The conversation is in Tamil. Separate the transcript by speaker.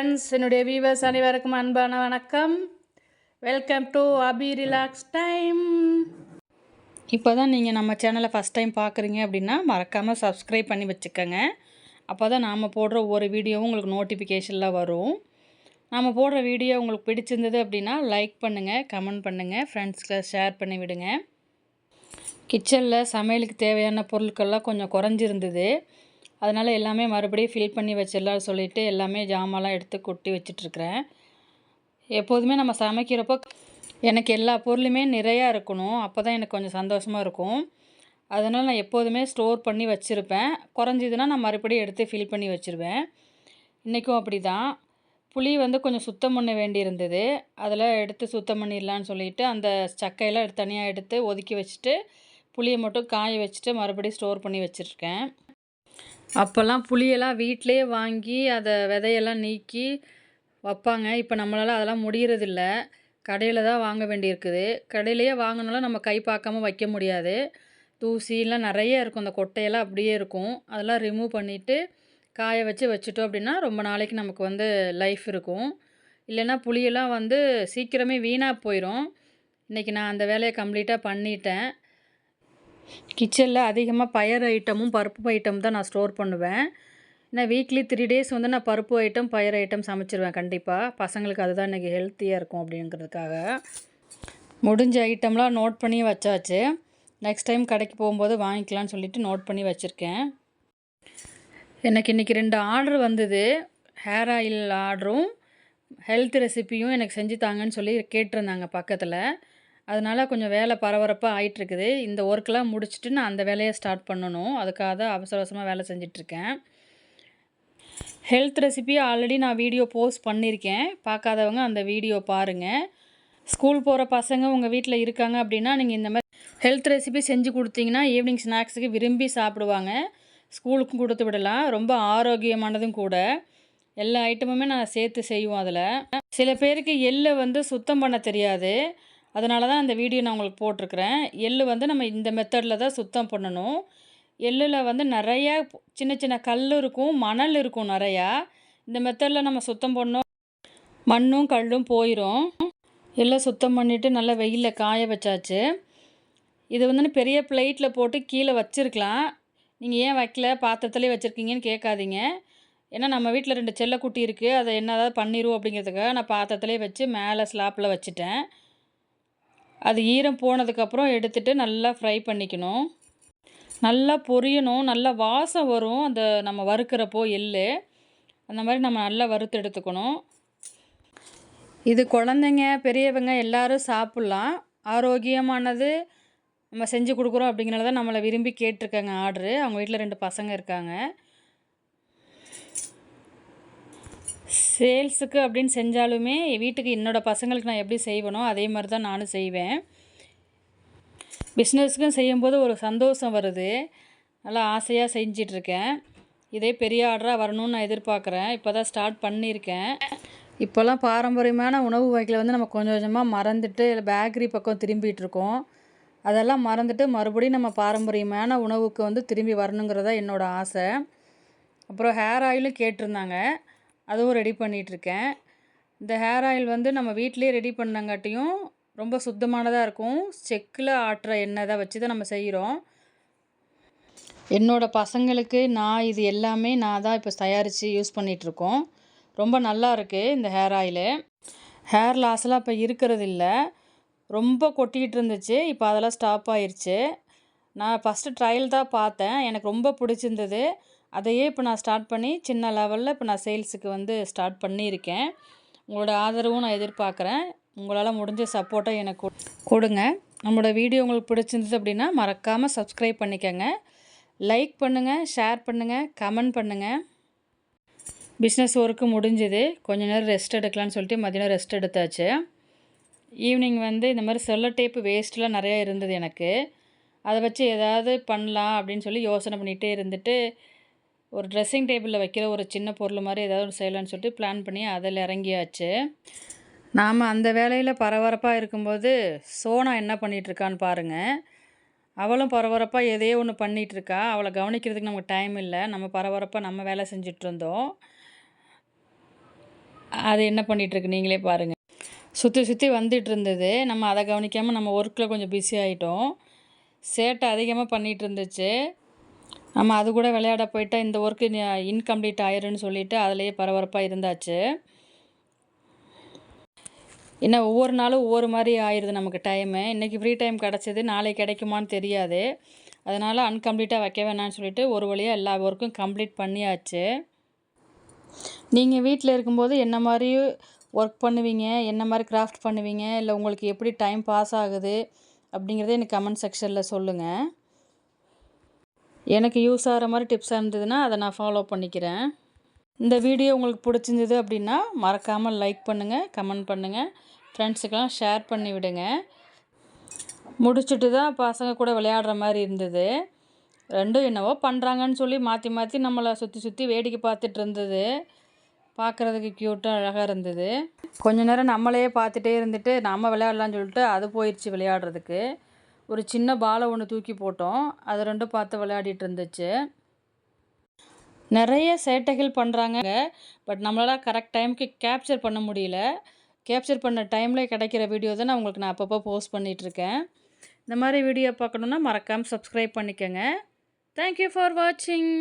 Speaker 1: ஃப்ரெண்ட்ஸ், என்னுடைய வியூவர்ஸ் அனைவருக்கும் அன்பான வணக்கம். Welcome to Abhi relax time. இப்போ தான் நீங்கள் நம்ம சேனலை ஃபஸ்ட் டைம் பார்க்குறீங்க அப்படின்னா மறக்காமல் சப்ஸ்கிரைப் பண்ணி வச்சுக்கோங்க. அப்போ தான் நாம் போடுற ஒவ்வொரு வீடியோவும் உங்களுக்கு நோட்டிஃபிகேஷனில் வரும். நாம் போடுற வீடியோ உங்களுக்கு பிடிச்சிருந்தது அப்படின்னா லைக் பண்ணுங்கள், கமெண்ட் பண்ணுங்கள், ஃப்ரெண்ட்ஸ்க்கு ஷேர் பண்ணி விடுங்க. கிச்சனில் சமையலுக்கு தேவையான பொருட்கள்லாம் கொஞ்சம் குறைஞ்சிருந்தது. அதனால் எல்லாமே மறுபடியும் ஃபில் பண்ணி வச்சிடலாம் சொல்லிவிட்டு எல்லாமே ஜாமான்லாம் எடுத்து கொட்டி வச்சிட்ருக்கிறேன். எப்போதுமே நம்ம சமைக்கிறப்போ எனக்கு எல்லா பொருளுமே நிறையா இருக்கணும். அப்போ தான் எனக்கு கொஞ்சம் சந்தோஷமாக இருக்கும். அதனால் நான் எப்போதுமே ஸ்டோர் பண்ணி வச்சுருப்பேன். குறைஞ்சிதுன்னா நான் மறுபடியும் எடுத்து ஃபில் பண்ணி வச்சுருவேன். இன்றைக்கும் அப்படி தான். புளி கொஞ்சம் சுத்தம் பண்ண வேண்டியிருந்தது. அதெல்லாம் எடுத்து சுத்தம் பண்ணிடலான்னு சொல்லிவிட்டு அந்த சக்கையெல்லாம் தனியாக எடுத்து ஒதுக்கி வச்சுட்டு புளியை மட்டும் காய வச்சுட்டு மறுபடியும் ஸ்டோர் பண்ணி வச்சுருக்கேன். அப்போல்லாம் புளியெல்லாம் வீட்டிலே வாங்கி அதை விதையெல்லாம் நீக்கி வைப்பாங்க. இப்போ நம்மளால் அதெல்லாம் முடியறதில்ல. கடையில் தான் வாங்க வேண்டியிருக்குது. கடையிலேயே வாங்கினாலும் நம்ம கை பார்க்காம வைக்க முடியாது. தூசிலாம் நிறைய இருக்கும். அந்த கொட்டையெல்லாம் அப்படியே இருக்கும். அதெல்லாம் ரிமூவ் பண்ணிவிட்டு காய வச்சு வச்சுட்டோம் அப்படின்னா ரொம்ப நாளைக்கு நமக்கு லைஃப் இருக்கும். இல்லைன்னா புளியெல்லாம் சீக்கிரமே வீணாக போயிடும். இன்றைக்கி நான் அந்த வேலையை கம்ப்ளீட்டாக பண்ணிட்டேன். கிச்சனில் அதிகமாக பயறு ஐட்டமும் பருப்பு ஐட்டம் தான் நான் ஸ்டோர் பண்ணுவேன். நான் வீக்லி 3 டேஸ் நான் பருப்பு ஐட்டம் பயறு ஐட்டம் சமைச்சிருவேன் கண்டிப்பாக. பசங்களுக்கு அதுதான் இன்றைக்கி ஹெல்த்தியாக இருக்கும் அப்படிங்கிறதுக்காக. முடிஞ்ச ஐட்டம்லாம் நோட் பண்ணி வச்சாச்சு. நெக்ஸ்ட் டைம் கடைக்கு போகும்போது வாங்கிக்கலான்னு சொல்லிவிட்டு நோட் பண்ணி வச்சுருக்கேன். எனக்கு இன்றைக்கி 2 ஆர்டர் வந்தது. ஹேர் ஆயில் ஆர்டரும் ஹெல்த் ரெசிப்பியும் எனக்கு செஞ்சு தாங்கன்னு சொல்லி கேட்டிருந்தாங்க பக்கத்தில். அதனால் கொஞ்சம் வேலை பரபரப்பாக ஆகிட்டுருக்குது. இந்த ஒர்க்கெலாம் முடிச்சுட்டு நான் அந்த வேலையை ஸ்டார்ட் பண்ணணும். அதுக்காக தான் அவசர அவசரமாக வேலை செஞ்சிட்ருக்கேன். ஹெல்த் ரெசிபி ஆல்ரெடி நான் வீடியோ போஸ்ட் பண்ணியிருக்கேன். பார்க்காதவங்க அந்த வீடியோ பாருங்கள். ஸ்கூல் போகிற பசங்க உங்கள் வீட்டில் இருக்காங்க அப்படின்னா நீங்கள் இந்த மாதிரி ஹெல்த் ரெசிபி செஞ்சு கொடுத்தீங்கன்னா ஈவினிங் ஸ்நாக்ஸுக்கு விரும்பி சாப்பிடுவாங்க. ஸ்கூலுக்கும் கொடுத்து விடலாம். ரொம்ப ஆரோக்கியமானதும் கூட. எல்லா ஐட்டமுமே நான் சேர்த்து செய்வோம் அதில். சில பேருக்கு எள்ளை சுத்தம் பண்ண தெரியாது. அதனால தான் அந்த வீடியோ நான் உங்களுக்கு போட்டிருக்கிறேன். எள்ளு நம்ம இந்த மெத்தடில் தான் சுத்தம் பண்ணணும். எள்ளில் நிறையா சின்ன சின்ன கல் இருக்கும், மணல் இருக்கும் நிறையா. இந்த மெத்தடில் நம்ம சுத்தம் பண்ணோம் மண்ணும் கல்லும் போயிடும். எல்லாம் சுத்தம் பண்ணிவிட்டு நல்லா வெயிலில் காய வச்சாச்சு. இது பெரிய பிளேட்டில் போட்டு கீழே வச்சுருக்கலாம். நீங்கள் ஏன் வைக்கல பாத்திரத்துலேயே வச்சுருக்கீங்கன்னு கேட்காதீங்க. ஏன்னா நம்ம வீட்டில் 2 செல்லக்குட்டி இருக்குது. அதை என்னதாவது பண்ணிடுவோம் அப்படிங்கிறதுக்காக நான் பாத்திரத்துலேயே வச்சு மேலே ஸ்லாப்பில் வச்சுட்டேன். அது ஈரம் போனதுக்கப்புறம் எடுத்துகிட்டு நல்லா ஃப்ரை பண்ணிக்கணும். நல்லா பொரியணும். நல்லா வாசம் வரும் அந்த நம்ம வறுக்கிறப்போ எள்ளு. அந்த மாதிரி நம்ம நல்லா வறுத்து எடுத்துக்கணும். இது குழந்தைங்க பெரியவங்க எல்லோரும் சாப்பிட்லாம். ஆரோக்கியமானது நம்ம செஞ்சு கொடுக்குறோம் அப்படிங்கிறனால தான் நம்மளை விரும்பி கேட்டிருக்காங்க ஆர்டரு. அவங்க வீட்டில் 2 பசங்க இருக்காங்க. சேல்ஸுக்கு அப்படின்னு செஞ்சாலுமே வீட்டுக்கு என்னோடய பசங்களுக்கு நான் எப்படி செய்வேனோ அதே மாதிரி தான் நானும் செய்வேன். பிஸ்னஸுக்கும் செய்யும்போது ஒரு சந்தோஷம் வருது. நல்லா ஆசையாக செஞ்சிட்ருக்கேன். இதே பெரிய ஆர்டராக வரணும்னு நான் எதிர்பார்க்குறேன். இப்போ தான் ஸ்டார்ட் பண்ணியிருக்கேன். இப்போல்லாம் பாரம்பரியமான உணவு வகைகளை நம்ம கொஞ்சம் கொஞ்சமாக மறந்துட்டு பேக்கரி பக்கம் திரும்பிகிட்ருக்கோம். அதெல்லாம் மறந்துட்டு மறுபடியும் நம்ம பாரம்பரியமான உணவுக்கு திரும்பி வரணுங்கிறதா என்னோடய ஆசை. அப்புறம் ஹேர் ஆயிலும் கேட்டிருந்தாங்க. அதுவும் ரெடி பண்ணிகிட்ருக்கேன். இந்த ஹேர் ஆயில் நம்ம வீட்டிலேயே ரெடி பண்ணங்காட்டியும் ரொம்ப சுத்தமானதாக இருக்கும். செக்கில் ஆட்டுற எண்ணெய் தான் வச்சு தான் நம்ம செய்கிறோம். என்னோடய பசங்களுக்கு இது எல்லாமே நான் தான் இப்போ தயாரித்து யூஸ் பண்ணிகிட்ருக்கோம். ரொம்ப நல்லா இருக்குது இந்த ஹேர் ஆயிலு. ஹேர் லாஸ்லாம் இப்போ இருக்கிறது இல்லை. ரொம்ப கொட்டிக்கிட்டு இருந்துச்சு. இப்போ அதெல்லாம் ஸ்டாப் ஆயிடுச்சு. நான் ஃபஸ்ட்டு ட்ரையல் தான் பார்த்தேன். எனக்கு ரொம்ப பிடிச்சிருந்தது. அதையே இப்போ நான் ஸ்டார்ட் பண்ணி சின்ன லெவலில் இப்போ நான் சேல்ஸுக்கு ஸ்டார்ட் பண்ணியிருக்கேன். உங்களோட ஆதரவும் நான் எதிர்பார்க்குறேன். உங்களால் முடிஞ்ச சப்போர்ட்டை எனக்கு கொடுங்க. நம்மளோட வீடியோ உங்களுக்கு பிடிச்சிருந்தது அப்படின்னா மறக்காமல் சப்ஸ்கிரைப் பண்ணிக்கோங்க. லைக் பண்ணுங்கள், ஷேர் பண்ணுங்கள், கமெண்ட் பண்ணுங்கள். பிஸ்னஸ் ஒர்க்கு முடிஞ்சுது. கொஞ்ச நேரம் ரெஸ்ட் எடுக்கலான்னு சொல்லிட்டு மதியானம் ரெஸ்ட் எடுத்தாச்சு. ஈவினிங் இந்த மாதிரி செல்லோ டேப்பு வேஸ்ட்லாம் நிறையா இருந்தது எனக்கு. அதை வச்சு ஏதாவது பண்ணலாம் அப்படின்னு சொல்லி யோசனை பண்ணிகிட்டே இருந்துட்டு ஒரு ட்ரெஸ்ஸிங் டேபிளில் வைக்கிற ஒரு சின்ன பொருள் மாதிரி ஏதாவது ஒன்று செய்யலான்னு சொல்லிட்டு பிளான் பண்ணி அதில் இறங்கியாச்சு. நாம் அந்த வேலையில் பரபரப்பாக இருக்கும்போது சோனா என்ன பண்ணிகிட்ருக்கான்னு பாருங்கள். அவளும் பரபரப்பாக எதையோ ஒன்று பண்ணிகிட்ருக்கா. அவளை கவனிக்கிறதுக்கு நமக்கு டைம் இல்லை. நம்ம பரபரப்பாக நம்ம வேலை செஞ்சிட்ருந்தோம். அது என்ன பண்ணிகிட்ருக்கு நீங்களே பாருங்கள். சுற்றி சுற்றி வந்துட்டு இருந்தது. நம்ம அதை கவனிக்காமல் நம்ம ஒர்க்கில் கொஞ்சம் பிஸி ஆகிட்டோம். சேட்டை அதிகமாக பண்ணிகிட்டு இருந்துச்சு. நம்ம அது கூட விளையாட போயிட்டா இந்த ஒர்க்கு இன்கம்ப்ளீட் ஆயிருன்னு சொல்லிவிட்டு அதிலேயே பரபரப்பாக இருந்தாச்சு. இன்னும் ஒவ்வொரு நாளும் ஒவ்வொரு மாதிரி ஆயிடுது நமக்கு டைமு. இன்றைக்கி ஃப்ரீ டைம் கிடச்சிது, நாளைக்கு கிடைக்குமான்னு தெரியாது. அதனால் அன்கம்ப்ளீட்டாக வைக்க வேணான்னு சொல்லிவிட்டு ஒரு வழியாக எல்லா ஒர்க்கும் கம்ப்ளீட் பண்ணியாச்சு. நீங்கள் வீட்டில் இருக்கும்போது என்ன மாதிரி ஒர்க் பண்ணுவீங்க, என்ன மாதிரி கிராஃப்ட் பண்ணுவீங்க, இல்லை உங்களுக்கு எப்படி டைம் பாஸ் ஆகுது அப்படிங்கிறத எனக்கு கமெண்ட் செக்ஷனில் சொல்லுங்கள். எனக்கு யூஸ் ஆகிற மாதிரி டிப்ஸாக இருந்ததுன்னா அதை நான் ஃபாலோ பண்ணிக்கிறேன். இந்த வீடியோ உங்களுக்கு பிடிச்சிருந்தது அப்படின்னா மறக்காமல் லைக் பண்ணுங்கள், கமெண்ட் பண்ணுங்கள், ஃப்ரெண்ட்ஸுக்கெல்லாம் ஷேர் பண்ணி விடுங்க. முடிச்சுட்டு தான் பசங்க கூட விளையாடுற மாதிரி இருந்தது. ரெண்டும் என்னவோ பண்ணுறாங்கன்னு சொல்லி மாற்றி மாற்றி நம்மளை சுற்றி சுற்றி வேடிக்கை பார்த்துட்டு இருந்தது. பார்க்குறதுக்கு க்யூட்டாக அழகாக இருந்தது. கொஞ்ச நேரம் நம்மளையே பார்த்துட்டே இருந்துட்டு நம்ம விளையாடலான்னு சொல்லிட்டு அது போயிடுச்சு விளையாடுறதுக்கு. ஒரு சின்ன பாலை ஒன்று தூக்கி போட்டோம், அது ரெண்டும் பார்த்து விளையாடிட்டு இருந்துச்சு. நிறைய சேட்டைகள் பண்ணுறாங்க. பட் நம்மளால் கரெக்ட் டைமுக்கு கேப்சர் பண்ண முடியல. கேப்சர் பண்ண டைமில் கிடைக்கிற வீடியோ தான் உங்களுக்கு நான் அப்பப்போ போஸ்ட் பண்ணிகிட்ருக்கேன். இந்த மாதிரி வீடியோ பார்க்கணுன்னா மறக்காமல் சப்ஸ்கிரைப் பண்ணிக்கோங்க. தேங்க்யூ ஃபார் வாட்சிங்.